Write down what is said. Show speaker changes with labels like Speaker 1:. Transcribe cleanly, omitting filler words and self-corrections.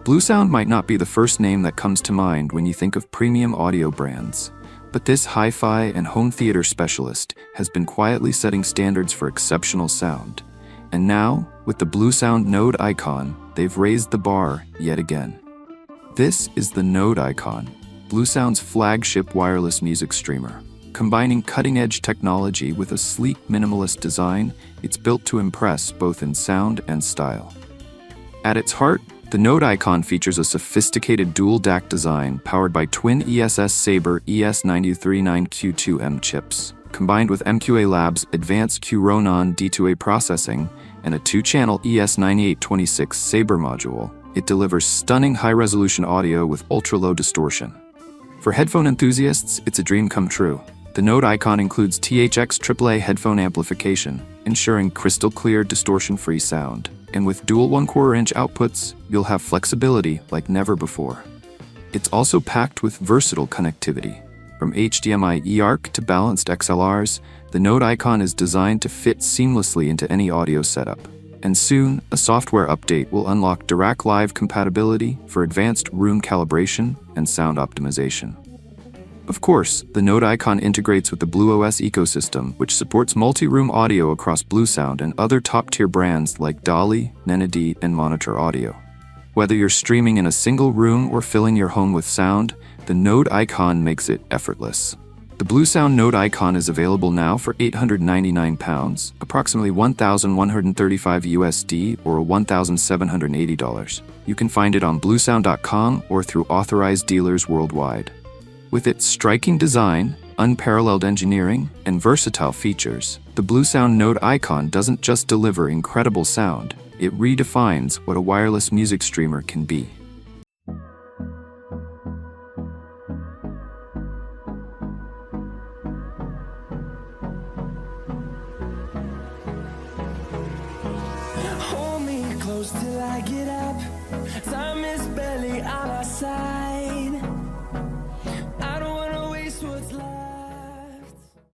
Speaker 1: Bluesound might not be the first name that comes to mind when you think of premium audio brands, but this hi-fi and home theater specialist has been quietly setting standards for exceptional sound. And now, with the Bluesound NODE icon, they've raised the bar yet again. This is the NODE icon, Bluesound's flagship wireless music streamer. Combining cutting-edge technology with a sleek, minimalist design, it's built to impress both in sound and style. At its heart, the NODE icon features a sophisticated dual DAC design powered by twin ESS SABRE ES939Q2M chips. Combined with MQA Labs' advanced Q-Ronon D2A processing and a 2-channel ES9826 SABRE module, it delivers stunning high-resolution audio with ultra-low distortion. For headphone enthusiasts, it's a dream come true. The NODE icon includes THX AAA headphone amplification, ensuring crystal-clear, distortion-free sound. And with dual 1/4-inch outputs, you'll have flexibility like never before. It's also packed with versatile connectivity. From HDMI eARC to balanced XLRs, the NODE icon is designed to fit seamlessly into any audio setup. And soon, a software update will unlock Dirac Live compatibility for advanced room calibration and sound optimization. Of course, the NODE icon integrates with the BluOS ecosystem, which supports multi-room audio across Bluesound and other top-tier brands like Dolly, Nenadee, and Monitor Audio. Whether you're streaming in a single room or filling your home with sound, the NODE icon makes it effortless. The Bluesound NODE icon is available now for £899, approximately $1,135 USD or $1,780. You can find it on bluesound.com or through authorized dealers worldwide. With its striking design, unparalleled engineering, and versatile features, the Bluesound NODE icon doesn't just deliver incredible sound, it redefines what a wireless music streamer can be.
Speaker 2: Hold me close till I get up. Time is barely on our side.